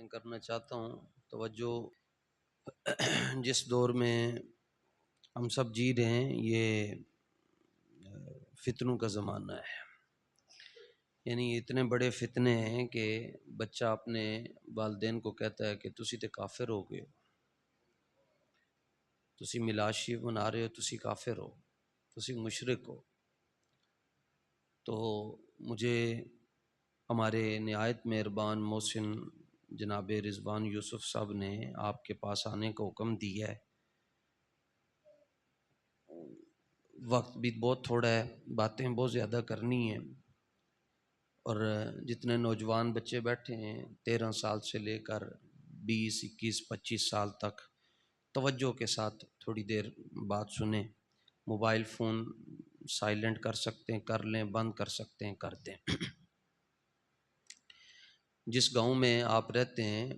باتیں کرنا چاہتا ہوں. توجہ جس دور میں ہم سب جی رہے ہیں یہ فتنوں کا زمانہ ہے. یعنی اتنے بڑے فتنے ہیں کہ بچہ اپنے والدین کو کہتا ہے کہ تسی تے کافر ہو گئے ہو، تسی میلاد شریف منا رہے ہو، تسی کافر ہو، تسی مشرک ہو. تو مجھے ہمارے نہایت مہربان محسن جناب رضوان یوسف صاحب نے آپ کے پاس آنے کا حکم دیا ہے. وقت بھی بہت تھوڑا ہے، باتیں بہت زیادہ کرنی ہیں، اور جتنے نوجوان بچے بیٹھے ہیں 13 سال سے لے کر 20 21 25 سال تک توجہ کے ساتھ تھوڑی دیر بات سنیں. موبائل فون سائلنٹ کر سکتے ہیں کر لیں، بند کر سکتے ہیں کر دیں. جس گاؤں میں آپ رہتے ہیں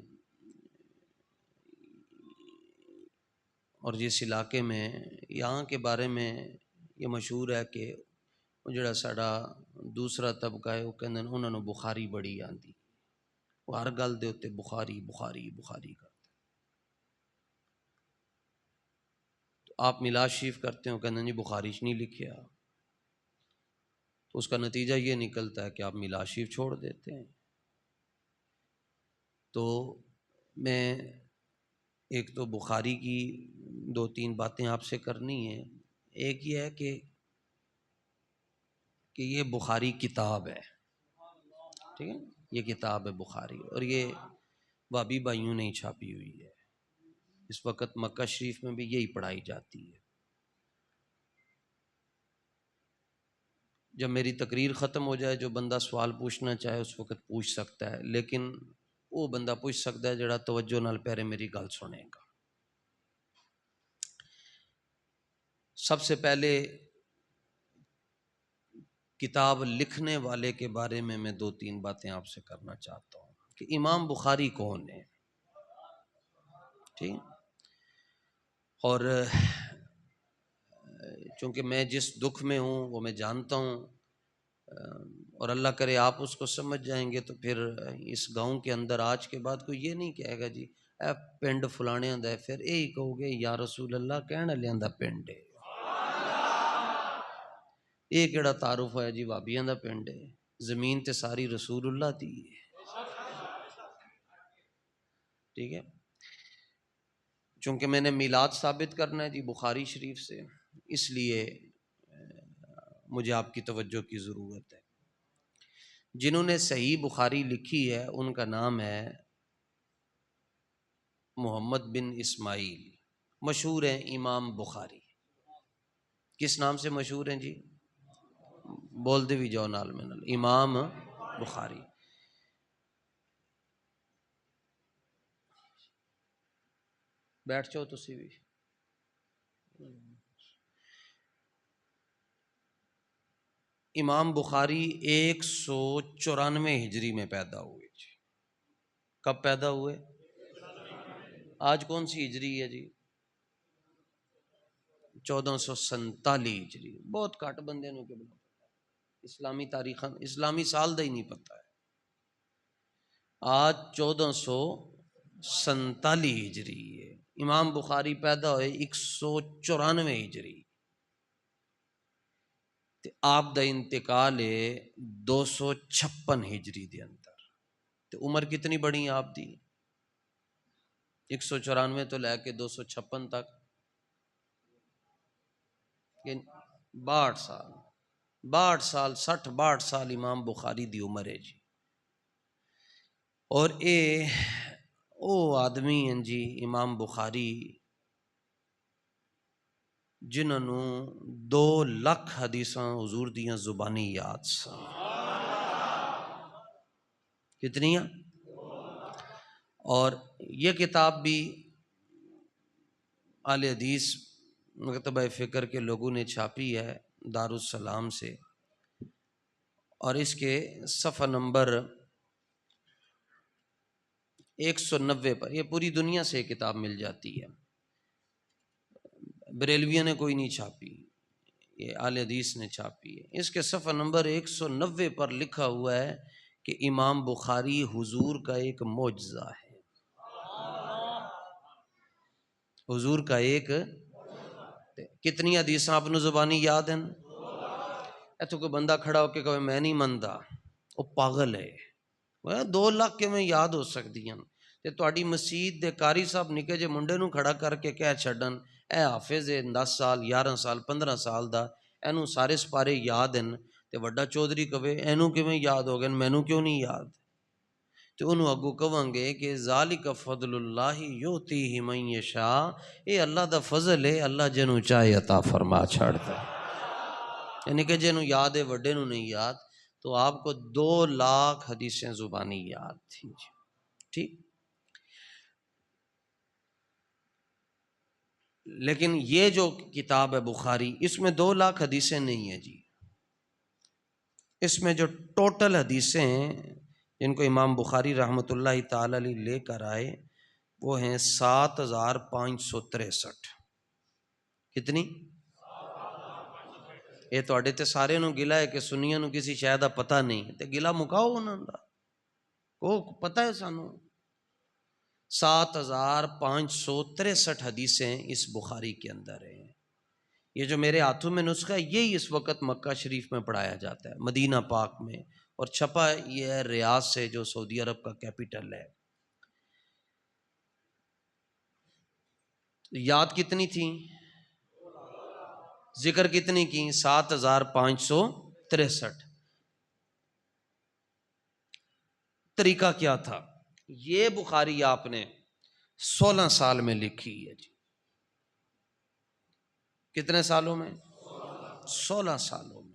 اور جس علاقے میں، یہاں کے بارے میں یہ مشہور ہے کہ وہ جڑا ساڈا دوسرا طبقہ ہے وہ کہندے انہوں نے بخاری بڑی آندی، وہ ہر گل دے اتے بخاری بخاری بخاری کرتے. تو آپ میلاد شریف کرتے ہو، کہندے جی بخاری چ نہیں لکھیا، تو اس کا نتیجہ یہ نکلتا ہے کہ آپ میلاد شریف چھوڑ دیتے ہیں. تو میں ایک تو بخاری کی 2-3 باتیں آپ سے کرنی ہیں. ایک یہ ہے کہ یہ بخاری کتاب ہے، ٹھیک ہے، یہ کتاب ہے بخاری، اور یہ وہابی بھائیوں نے چھاپی ہوئی ہے. اس وقت مکہ شریف میں بھی یہی پڑھائی جاتی ہے. جب میری تقریر ختم ہو جائے جو بندہ سوال پوچھنا چاہے اس وقت پوچھ سکتا ہے، لیکن وہ بندہ پوچھ سکتا ہے جڑا توجہ نال پہرے میری گل سنے گا. سب سے پہلے کتاب لکھنے والے کے بارے میں 2-3 باتیں آپ سے کرنا چاہتا ہوں کہ امام بخاری کون ہے. ٹھیک، اور چونکہ میں جس دکھ میں ہوں وہ میں جانتا ہوں، اور اللہ کرے آپ اس کو سمجھ جائیں گے تو پھر اس گاؤں کے اندر آج کے بعد کوئی یہ نہیں کہے گا جی اے پنڈ فلانے دا ہے، پھر یہی کہو گے یا رسول اللہ کہنا لیاندہ پنڈ ہے. یہ کیڑا تعارف ہے جی وابیاں دا پنڈ ہے، زمین تے ساری رسول اللہ دی ہے. ٹھیک ہے، چونکہ میں نے میلاد ثابت کرنا ہے جی بخاری شریف سے، اس لیے مجھے آپ کی توجہ کی ضرورت ہے. جنہوں نے صحیح بخاری لکھی ہے ان کا نام ہے محمد بن اسماعیل، مشہور ہیں امام بخاری. کس نام سے مشہور ہیں جی؟ بول دے بھی جاؤ نال میں نال، امام بخاری. بیٹھ جاؤ تسی بھی. امام بخاری 194 ہجری میں پیدا ہوئے جی. کب پیدا ہوئے؟ آج کون سی ہجری ہے جی؟ 1447 ہجری. بہت گھٹ بندے نوں کہ اسلامی تاریخ اسلامی سال دا ہی نہیں پتہ ہے. آج 1447 ہجری ہے. امام بخاری پیدا ہوئے 194 ہجری تے آپ دا انتقال ہے 256 ہجری دے اندر. تے عمر کتنی بڑی آپ دی؟ 194 تو لے کے 256 تک 62 سال 62 سال امام بخاری دی عمر ہے جی. اور او آدمی ہیں جی امام بخاری جنہوں 2 لاکھ حدیثاں حضور دیاں زبانی یاد سن. کتنیاں؟ اور یہ کتاب بھی اہل حدیث مکتبہ فکر کے لوگوں نے چھاپی ہے دارالسلام سے، اور اس کے صفحہ نمبر 190 پر یہ پوری دنیا سے یہ کتاب مل جاتی ہے. بریلویوں نے کوئی نہیں چھاپی، یہ اہل حدیث نے چھاپی ہے. اس کے صفحہ نمبر 190 پر لکھا ہوا ہے کہ امام بخاری حضور کا ایک معجزہ ہے. حضور کا ایک کتنی حدیثاں آپ نے زبانی یاد ہیں؟ ایتھے کوئی بندہ کھڑا ہو کے کہے میں نہیں منتا، وہ پاگل ہے۔ 2 لاکھ کیویں یاد ہو سکدیاں؟ تے تہاڈی مسجد دے قاری صاحب نکے جے منڈے نوں کھڑا کر کے کہہ چھڈن اے حافظ ہے 10 سال 11 سال 15 سال دا، اینوں سارے سپارے یاد ہیں، تے وڈا چودھری کہے اینوں کیویں یاد ہو گئے مینوں کیوں نہیں یاد؟ تے انہوں اگوں کہاں گے کہ ذالک فضل اللہ یؤتیہ من یشاء، اے اللہ دا فضل ہے، اللہ جنوں چاہے عطا فرما چھڑتا ہے۔ یعنی کہ جنوں یاد ہے وڈے نوں نہیں یاد۔ تو آپ کو 2 لاکھ حدیثیں زبانی یاد تھیں جی، ٹھیک۔ لیکن یہ جو کتاب ہے بخاری، اس میں 2 لاکھ حدیثیں نہیں ہیں جی۔ اس میں جو ٹوٹل حدیثیں ہیں جن کو امام بخاری رحمۃ اللہ تعالی علیہ لے کر آئے وہ ہیں 7563۔ کتنی؟ یہ تواڈے تے سارے نوں گلا ہے کہ سنیاں نوں کسی شے دا پتہ نہیں، تے گلا مکاؤ انہاں دا، وہ پتہ ہے سانوں۔ 7563 حدیثیں اس بخاری کے اندر ہیں۔ یہ جو میرے ہاتھوں میں نسخہ ہے یہی اس وقت مکہ شریف میں پڑھایا جاتا ہے، مدینہ پاک میں، اور چھپا یہ ہے ریاض سے جو سعودی عرب کا کیپٹل ہے۔ یاد کتنی تھیں؟ ذکر کتنی کی؟ 7563۔ طریقہ کیا تھا؟ یہ بخاری آپ نے 16 سال میں لکھی ہے جی۔ کتنے سالوں میں؟ 16 سالوں میں۔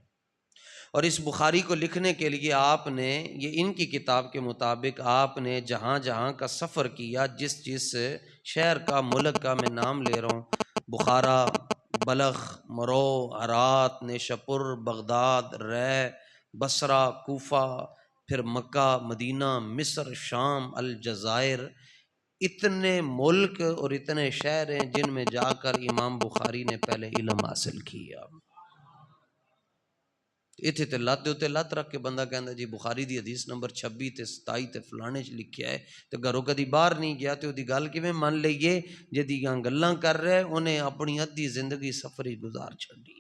اور اس بخاری کو لکھنے کے لیے آپ نے، یہ ان کی کتاب کے مطابق، آپ نے جہاں جہاں کا سفر کیا، جس شہر کا ملک کا میں نام لے رہا ہوں، بخارا، بلخ، مرو، ہرات، نیشاپور، بغداد، رے، بصرہ، کوفہ، پھر مکہ، مدینہ، مصر، شام، الجزائر، اتنے ملک اور اتنے شہر ہیں جن میں جا کر امام بخاری نے پہلے علم حاصل کیا۔ اتنے تے لت دے تے لت رکھ کے بندہ کہندا جی بخاری دی حدیث نمبر 26 تے 27 تے فلانے چ لکھیا ہے، تے گھروں کدی باہر نہیں گیا تے اودی گل کیویں من لئیے؟ جدیاں گلاں کر رہے انہیں اپنی ادھی زندگی سفری گزار چھڈی ہے۔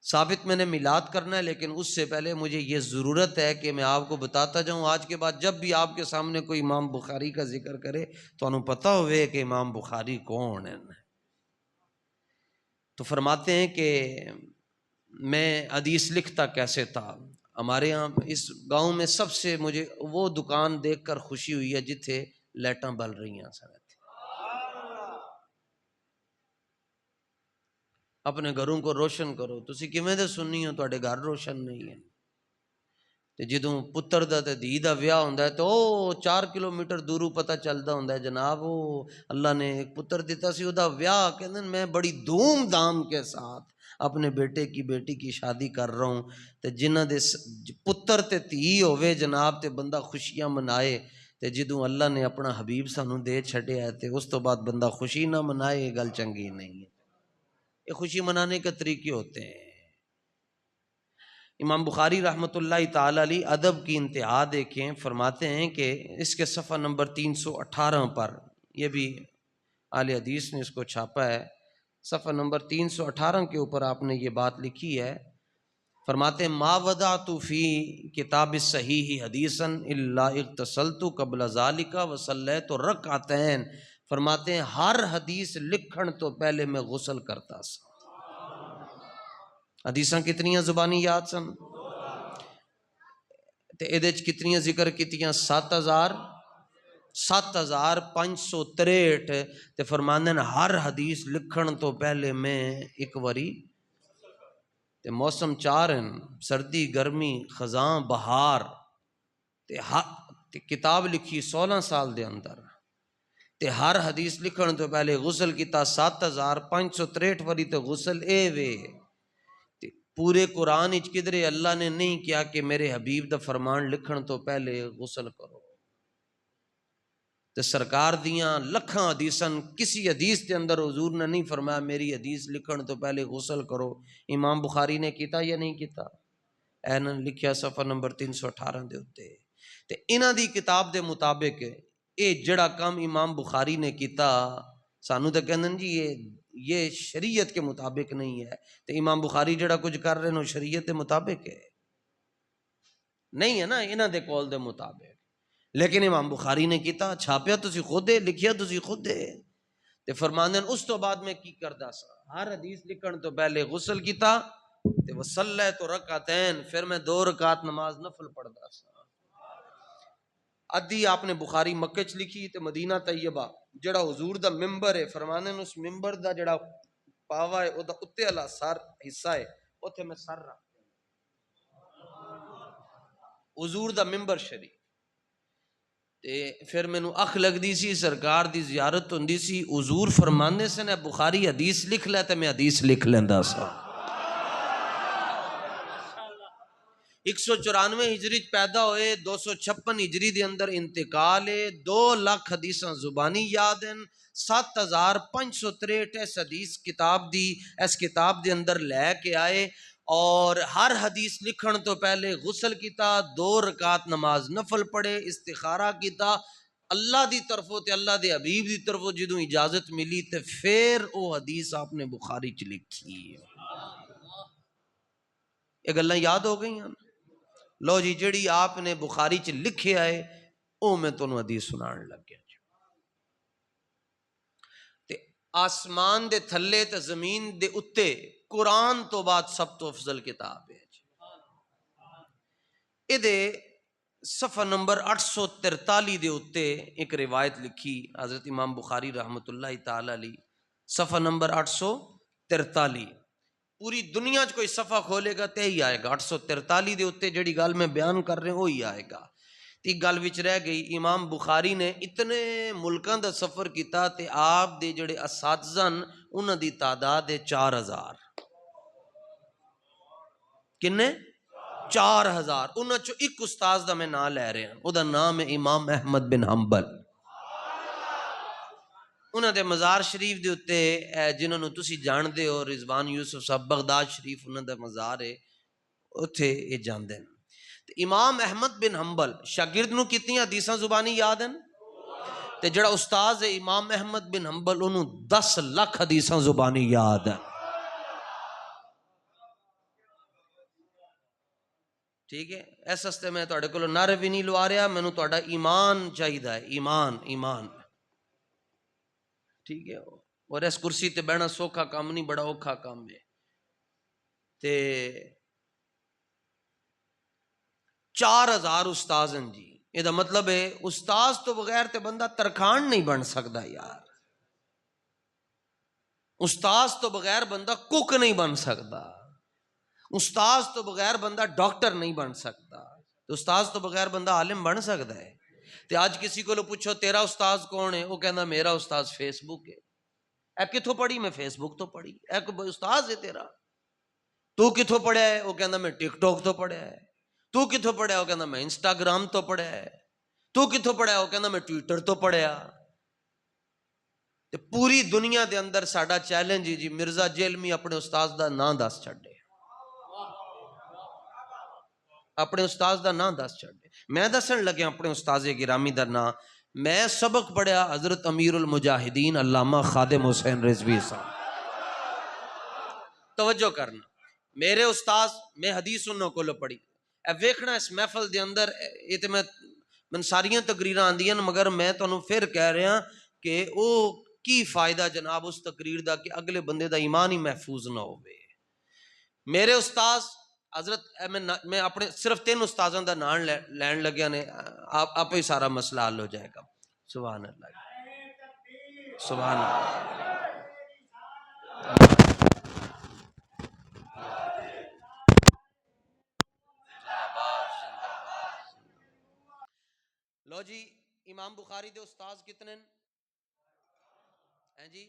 ثابت میں نے میلاد کرنا ہے، لیکن اس سے پہلے مجھے یہ ضرورت ہے کہ میں آپ کو بتاتا جاؤں، آج کے بعد جب بھی آپ کے سامنے کوئی امام بخاری کا ذکر کرے تو انہوں پتہ ہوئے کہ امام بخاری کون ہیں۔ تو فرماتے ہیں کہ میں حدیث لکھتا کیسے تھا؟ ہمارے ہاں اس گاؤں میں سب سے مجھے وہ دکان دیکھ کر خوشی ہوئی ہے جتھے لائٹاں بل رہی ہیں سن۔ اپنے گھروں کو روشن کرو، تسی کیویں دے سنی ہو تواڈے گھر روشن نہیں ہیں۔ تے جدوں پتر دا تے دھی دا ویاہ ہوندا ہے تو 4 کلومیٹر دوروں پتہ چلدا ہوندا ہے جناب وہ اللہ نے ایک پتر دیتا سی، او دا ویاہ کہندے میں بڑی دھوم دھام کے ساتھ اپنے بیٹے کی بیٹی کی شادی کر رہا ہوں۔ تے جنہاں دے پتر تے دھی ہوے جناب تے بندہ خوشیاں منائے، تے جدوں اللہ نے اپنا حبیب سانوں دے چھڈیا ہے تے اس تو بعد بندہ خوشی نہ منائے، یہ گل چنگی نہیں ہے۔ یہ خوشی منانے کے طریقے ہوتے ہیں۔ امام بخاری رحمۃ اللہ تعالی علیہ ادب کی انتہا دیکھیں، فرماتے ہیں کہ اس کے صفحہ نمبر 318 پر، یہ بھی اہل حدیث نے اس کو چھاپا ہے، صفحہ نمبر 318 کے اوپر آپ نے یہ بات لکھی ہے۔ فرماتے ہیں ما وضعت فی کتاب الصحیح حدیثا الا اغتسلت قبل ذلك وصلیت رکعتین۔ فرماتے ہیں ہر حدیث لکھن تو پہلے میں غسل کرتا سا۔ حدیثاں کتنیاں زبانی یاد سن؟ تے ایدے چ کتنیاں ذکر کیتیاں؟ 7563۔ تے فرماندے ہیں ہر حدیث لکھن تو پہلے میں ایک واری، تے موسم 4 ہیں، سردی، گرمی، خزاں، بہار، تے کتاب لکھی 16 سال دے اندر، تے ہر حدیث لکھن تو پہلے غسل کیتا 7563 واری۔ تے غسل اے وے پورے قرآن اچ کدھرے اللہ نے نہیں کیا کہ میرے حبیب دا فرمان لکھن تو پہلے غسل کرو۔ تے سرکار دیاں لکھاں حدیثاں کسی حدیث کے اندر حضور نے نہیں فرمایا میری حدیث لکھن تو پہلے غسل کرو۔ امام بخاری نے کیتا یا نہیں کیتا؟ اینن لکھیا صفحہ نمبر 318 دے اتے۔ تے انہاں دی کتاب دے مطابق یہ جڑا کام امام بخاری نے کیتا سانو تو کہندے جی یہ شریعت کے مطابق نہیں ہے، تو امام بخاری جڑا کچھ کر رہے ہیں وہ شریعت کے مطابق ہے نہیں ہے نا، انہاں دے قول دے مطابق، لیکن امام بخاری نے کیتا، چھاپیا تسی خود ہے، لکھیا تسی خود ہے۔ تے فرماندے اس تو بعد میں کی کردا سا، ہر حدیث لکھن تو پہلے غسل کیتا تے وصلیت رکعتین، پھر میں 2 رکعت نماز نفل پڑھدا سا۔ ادھی آپ نے بخاری مکے چ لکھی تے مدینہ طیبہ جڑا حضور دا ممبر ہے، فرمانے نے اس ممبر دا جڑا پاوا ہے او دا اتے والا سر حصہ ہے اوتھے میں سر رکھ حضور دا ممبر شریف تے پھر مینوں اکھ لگدی سی سرکار دی زیارت ہوندی سی، حضور فرماندے سے نے بخاری حدیث لکھ لے تے میں حدیث لکھ لیندا سا۔ 194 ہجری پیدا ہوئے، 256 ہجری دے اندر انتقال ہے، 2 لاکھ حدیثاں زبانی یاد ہیں، 7563 اس حدیث کتاب دی اس کتاب دے اندر لے کے آئے، اور ہر حدیث لکھن تو پہلے غسل کیتا، 2 رکعت نماز نفل پڑھے، استخارہ کیتا اللہ دی طرفوں تے اللہ دے حبیب دی طرفوں، جدوں اجازت ملی تے پھر او حدیث آپ نے بخاری چ لکھی۔ یہ گلاں یاد ہو گئی ہیں؟ لو جی جڑی آپ نے بخاری چ لکھے آئے او میں تانوں حدیث سنان لگ گیا جی۔ تے آسمان دے تھلے تے زمین دے اتے قرآن تو بعد سب تو افضل کتاب ہے جی۔ اے دے صفحہ نمبر 843 دے اتے ایک روایت لکھی حضرت امام بخاری رحمت اللہ تعالی علیہ، صفحہ نمبر 843، پوری دنیا چ کوئی صفحہ کھولے گا تے ہی آئے گا 843 دے اتے جڑی گل میں بیان کر رہے ہیں وہی آئے گا۔ تی گل وچ رہ گئی، امام بخاری نے اتنے ملکاں دا سفر کیتا تے آپ دے جڑے اساتذہ انہاں دی تعداد ہے 4000۔ کنے؟ 4000۔ انہاں چوں ایک استاذ دا میں نام لے رہا ہوں، او دا نام ہے امام احمد بن حنبل۔ انہاں دے مزار شریف دے اتے جنہاں نوں تسی جان دے ہو، رضوان یوسف صاحب بغداد شریف انہاں دا مزار ہے، اتھے یہ جاندے ہیں۔ امام احمد بن حنبل شاگرد نوں کتنی حدیثاں زبانی یاد ہیں؟ تے جڑا استاذ ہے امام احمد بن حنبل انہوں 10 لاکھ حدیثاں زبانی یاد ہیں۔ ٹھیک ہے، اس ہستے میں تواڈے کولوں نعرے بھی نہیں لوا رہا، مینوں تواڈا ایمان چاہیدا ہے، ایمان ایمان۔ ٹھیک ہے، اور اس کرسی تے بیٹھنا سوکھا کام نہیں، بڑا اوکھا کام ہے۔ تے 4000 استاذ ہیں جی، یہ دا مطلب ہے استاذ تو بغیر تے بندہ ترکھان نہیں بن سکتا یار، استاذ تو بغیر بندہ کوک نہیں بن سکتا، استاذ تو بغیر بندہ ڈاکٹر نہیں بن سکتا، تو استاذ تو بغیر بندہ عالم بن سکتا ہے۔ تے آج کسی کو پوچھو تیرا استاذ کون ہے، وہ کہنا میرا استاذ فیس بک ہے۔ اے کتھوں پڑھی؟ میں فیس بک تو پڑھی۔ اے کوئی استاذ ہے تیرا؟ تو کتھوں پڑھیا ہے؟ وہ کہنا میں ٹک ٹاک تو پڑھیا ہے۔ تو کتھوں پڑھیا؟ وہ کہنا میں انسٹاگرام تو پڑھیا ہے۔ تو کتھوں پڑھیا؟ وہ کہنا میں ٹویٹر تو پڑھیا۔ تے پوری دنیا دے اندر ساڈا چیلنج جی مرزا جیلمی اپنے استاذ دا نام دس چھڈے، اپنے استاذ دا نام دس چھڈے۔ میں دسن لگیا اپنے استاذ گرامی دا نام، میں سبق پڑھیا حضرت امیر المجاہدین علامہ خادم حسین رضوی صاحب۔ توجہ کرنا، میرے استاذ میں حدیث انہوں کو پڑھی، اے ویکھنا اس محفل دے اندر یہ تے میں ساریاں تقریراں آندیاں مگر میں تانوں پھر کہہ رہا کہ او کی فائدہ جناب اس تقریر دا کہ اگلے بندے دا ایمان ہی محفوظ نہ ہوئے۔ میرے استاذ حضرت میں اپنے صرف 3 استاذوں دا نام لین لگیا نے، آپ ہی سارا مسئلہ حل ہو جائے گا۔ سبحان اللہ، سبحان اللہ۔ لو جی امام بخاری دے استاذ کتنے ہیں جی؟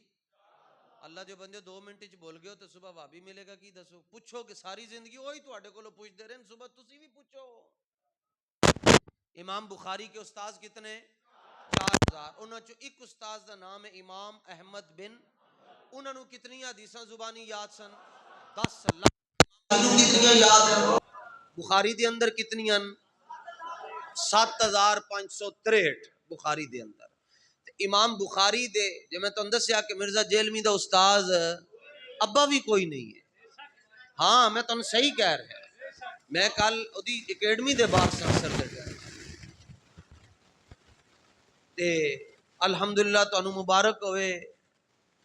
اللہ جو بندے 2 منٹ چ بول گئے ہو تو صبح بھابی ملے گا کی دسو؟ پوچھو کہ ساری زندگی وہی تواڈے کولوں پوچھتے رہے، صبح تسی بھی پوچھو۔ امام بخاری کے استاذ کتنے؟ 4000۔ انہاں چوں ایک استاذ دا نام ہے امام احمد بن، انہاں نوں کتنی حدیثاں زبانی یاد سن؟ 10 لاکھ۔ کتنی یاد ہیں؟ بخاری دے اندر کتنی ہیں؟ 7563۔ بخاری دے اندر. امام بخاری دے جو میں تم دسیا کہ مرزا جیلمی دا استاذ ابا بھی کوئی نہیں ہے. ہاں میں تم صحیح کہہ رہا. میں کل دی اکیڈمی دے باہر سنسر دے گیا تے الحمدللہ تانوں مبارک ہوئے،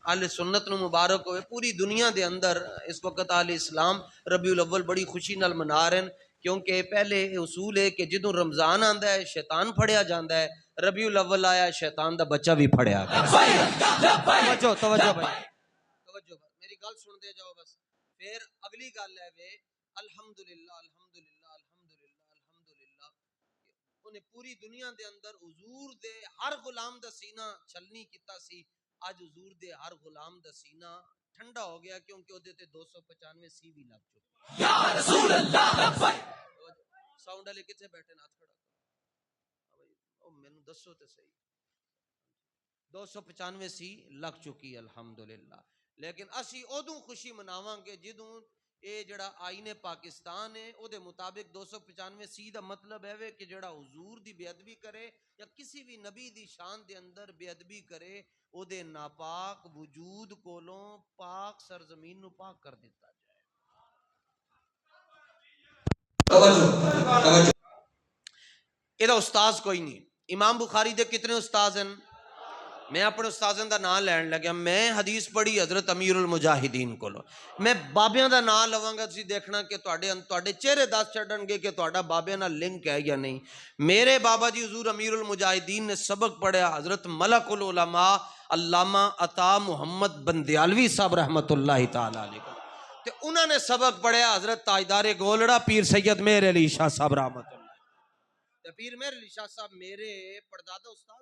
اہل سنت نو مبارک ہوئے. پوری دنیا دے اندر اس وقت اہل اسلام ربیع الاول بڑی خوشی نال منا رہے ہیں، کیونکہ پہلے اصول ہے کہ جدوں رمضان آندا ہے شیطان پھڑیا جاندا ہے، ربیع الاول آیا شیطان دا بچہ بھی پھڑیا گیا. توجہ بھائی، توجہ میری گل سن دے جاؤ بس. پھر اگلی گل ہے وے الحمدللہ الحمدللہ الحمدللہ الحمدللہ انہیں پوری دنیا دے اندر حضور دے ہر غلام دا سینہ چھلنی کیتا سی. اج حضور دے ہر غلام دا سینہ ٹھنڈا ہو گیا کیونکہ اودے تے 295 سی بھی لگ چکے. یا رسول اللہ ساؤنڈ والے کتنے بیٹھے ہاتھ کھڑا کرو مینوں دسو تے صحیح. 295 سی لگ چکی الحمدللہ. لیکن اسی ادوں خوشی مناواں گے جدوں اے جڑا آئین پاکستان ہے او دے مطابق 295 سی دا مطلب ہے کہ جڑا حضور دی بے ادبی کرے یا کسی بھی نبی دی شان دے اندر بے ادبی کرے او دے ناپاک وجود کولوں پاک سرزمین نو پاک کر دیتا جائے. توجہ اے دا استاذ کوئی نہیں. امام بخاری دے کتنے استاذ ہیں؟ میں اپنے استاذن دا نام لین لگا. میں حدیث پڑھی حضرت امیر المجاہدین کولو. میں بابیاں دا نام لواں گا تسی دیکھنا کہ تواڈے چہرے دس چڑھن گے کہ تواڈا بابیاں نال لنک ہے یا نہیں. میرے بابا جی حضور امیر المجاہدین نے سبق پڑھیا حضرت ملک العلماء علامہ عطا محمد بندیالوی صاحب رحمت اللہ تعالی علیہ تے انہوں نے سبق پڑھیا حضرت تاجدار گولڑا پیر سید مہر علی شاہ صاحب رحمت اللہ. پیر مہر علی شاہ صاحب میرے پردادا استاد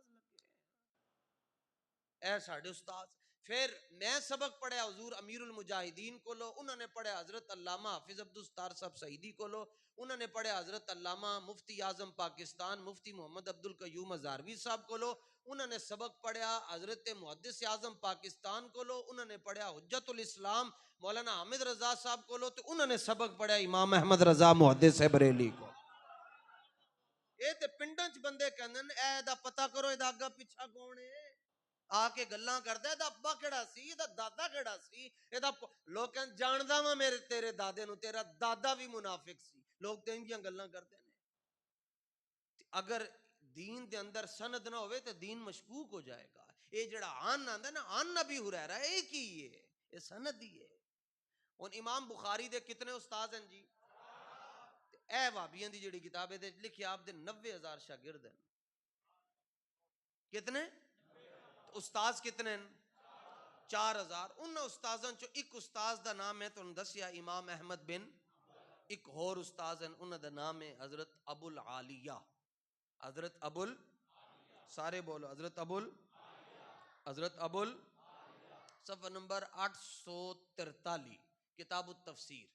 اے ساڈے استاد. پھر میں سبق پڑھیا حضور امیر المجاہدین کولو. انہوں نے پڑھیا حضرت علامہ حافظ عبدالستار صاحب سعیدی کولو. انہوں نے پڑھیا حضرت علامہ مفتی اعظم پاکستان مفتی محمد عبد القیوم ہزاروی صاحب کولو. انہوں نے سبق پڑھیا حضرت محدث اعظم پاکستان کولو. انہوں نے پڑھیا حجت الاسلام مولانا حامد رضا صاحب کولو. تو انہوں نے سبق پڑھیا امام احمد رضا محدث بریلی کو. اے تے پنڈاں چ بندے کہندے نے اے دا پتہ کرو اے دا اگا پیچھا کون ہے. آ کے گلاں کردا ہے دا ابا کیڑا سی دا دادا کیڑا سی. اے دا لوگ کہن جاندا وا میرے تیرے دادے نو تیرا دادا بھی منافق سی. لوگ تے انجیاں گلاں کردے نے. اگر دین دے اندر سند نہ ہوئے تے دین مشکوک ہو جائے گا. اے جڑا عن آندا نا عن نبی ہریرہ اے کی ہے اے سند ہی ہے. ہن امام بخاری دے کتنے استاد ہیں جی؟ اے وہابیاں دی جڑی کتاب ہے لکھیا آپ دے 90,000 شاگرد ہیں. کتنے استاذ کتنے ہیں؟ 4,000. ان استاذاں چو ایک استاذ دا نام ہے تو دسیا امام احمد بن. ایک اور استاذ ہیں انہاں دا نام ہے حضرت ابو العالیہ. حضرت سارے بولو حضرت صفحہ نمبر 843 کتاب التفسیر.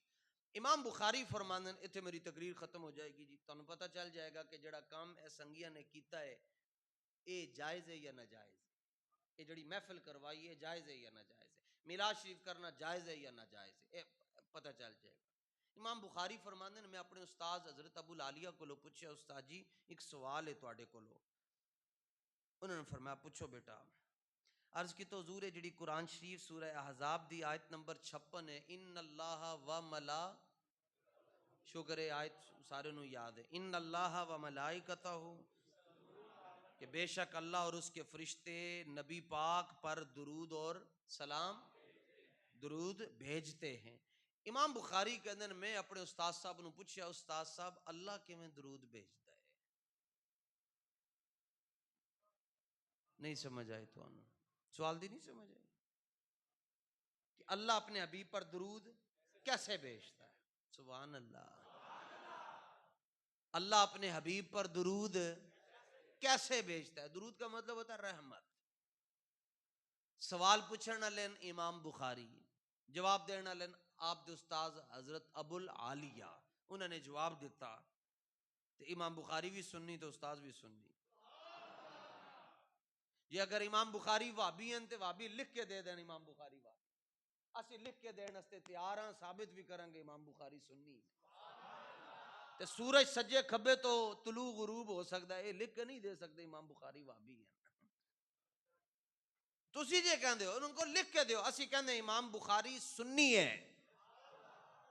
امام بخاری فرماندے ہیں اتنے میری تقریر ختم ہو جائے گی جی. تانوں پتہ چل جائے گا کہ جڑا کام اے سنگیاں نے کیتا ہے اے جائز ہے یا ناجائز ہے. یہ جڑی محفل کروائی ہے جائز ہے یا ناجائز ہے. میلاد شریف کرنا جائز ہے یا ناجائز ہے. پتہ چل جائے گا. امام بخاری فرماندے نے میں اپنے استاد حضرت ابو العالیہ کو پوچھا استاد جی ایک سوال ہے تواڈے کولو. انہوں نے فرمایا پوچھو بیٹا. عرض کی تو حضور ہے جڑی قرآن شریف سورہ احزاب دی آیت نمبر 56 ہے ان اللہ و ملا شکر ہے آیت سارے نو یاد ہے ان اللہ و ملائکتہ کہ بے شک اللہ اور اس کے فرشتے نبی پاک پر درود اور سلام درود بھیجتے ہیں. امام بخاری کہندے میں اپنے استاد صاحب نو پوچھیا استاد صاحب اللہ کیویں درود بھیجدا ہے؟ نہیں سمجھ آئی تو سوال دی نہیں سمجھ آئی کہ اللہ اپنے حبیب پر درود کیسے بھیجتا ہے؟ سبحان اللہ. اللہ اپنے حبیب پر درود کیسے بھیجتا ہے؟ درود کا مطلب ہوتا ہے رحمت. سوال پوچھنے والے امام بخاری جواب دینے والے آپ دے استاد حضرت ابو العالیہ. انہوں نے جواب دیتا تو امام بخاری بھی سننی تو استاد بھی سننی. یہ اگر امام بخاری وہابی ہیں تو وہابی لکھ کے دے دین امام بخاری وہابی. اسی لکھ کے دین واسطے تیار ہاں ثابت بھی کریں گے امام بخاری سننی. تے سورج سجے کھبے تو طلوع غروب ہو سکتا ہے، یہ لکھ کے نہیں دے سکتے امام بخاری وابی ہیں. تسی جے کہندے ہو ان کو لکھ کے دیو. اسی کہندے امام بخاری سنی ہے.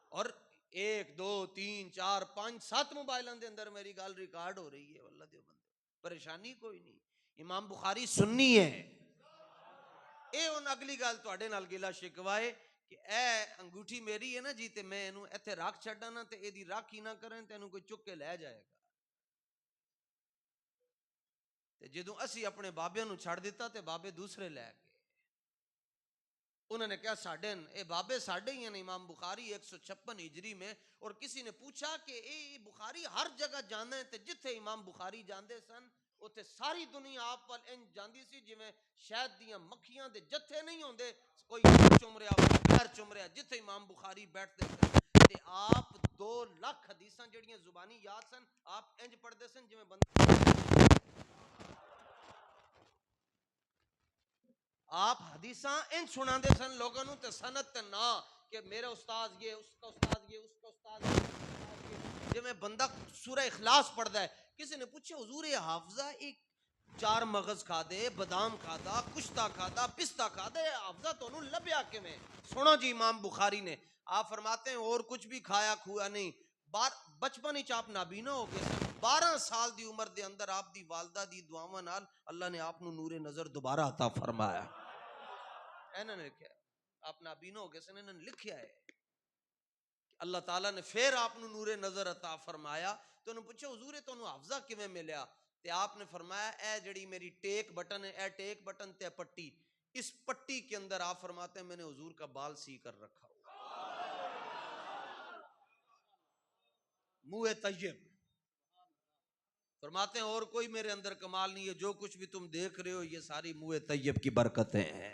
اور 1 2 3 4 5 7 موبائلوں دے اندر میری گل ریکارڈ ہو رہی ہے. واللہ دیو بندے پریشانی کوئی نہیں. امام بخاری سنی ہے. اے ان اگلی گل تواڈے نال گلا شکوا ہے کہ اے انگوٹھی میری ہے نا جی تے میں اینو ایتھے رکھ چھڈاں نا تے ایدی راکھی نہ کریں تے اینو کوئی چک کے لے جائے گا. تے جدوں اسی اپنے بابیاں نو چھڑ دیتا تے بابے دوسرے لے گئے. انہوں نے کہا ساڈے اے بابے ساڈے ہی ہیں. امام بخاری 156 ہجری میں. اور کسی نے پوچھا کہ اے بخاری ہر جگہ جانا ہے تے جتھے امام بخاری جاندے سن اوتھے ساری دنیا آپ وال انج جاندی سی جویں شہد دیاں مکھیاں دے جتھے نہیں ہوندے. کوئی چم رہا پیر چم رہا جتھے امام بخاری بیٹھتے سن. تے آپ 2 لاکھ حدیثاں جڑیاں زبانی یاد سن آپ انج پڑھتے سن جویں بندہ. آپ حدیثاں ان سناندے سن لوگوں تے سند تے نا کہ میرا استاد یہ اس کا استاد یہ اس کا استاد یہ. جے میں بندہ سورہ اخلاص پڑھدا ہے. کسی نے پوچھا حضور یہ حافظہ ایک 4 مغز کھا دے بادام کھادا کشتا کھادا پستہ کھادا حافظہ تانوں لبیا کیویں؟ سنو جی امام بخاری نے آپ فرماتے ہیں اور کچھ بھی کھایا کھویا نہیں. بچپن وچ آپ نابینا ہو گئے سن. 12 سال دی عمر دے اندر آپ دی والدہ دی دعاواں نال اللہ نے آپ نو نور نظر دوبارہ عطا فرمایا. انہوں نے لکھا ہے آپ نابینا ہو گئے سن. انہوں نے لکھیا ہے اللہ تعالیٰ نے پھر آپ نو نور نظر عطا فرمایا. تو انہوں نے پوچھا حضور تو انہوں حافظہ کیویں ملیا؟ تے آپ نے فرمایا اے جڑی میری ٹیک بٹن ہے اے ٹیک بٹن تے پٹی اس پٹی کے اندر آپ فرماتے ہیں میں نے حضور کا بال سی کر رکھا ہوا. منہ طیب فرماتے ہیں اور کوئی میرے اندر کمال نہیں ہے. جو کچھ بھی تم دیکھ رہے ہو یہ ساری منہ طیب کی برکتیں ہیں.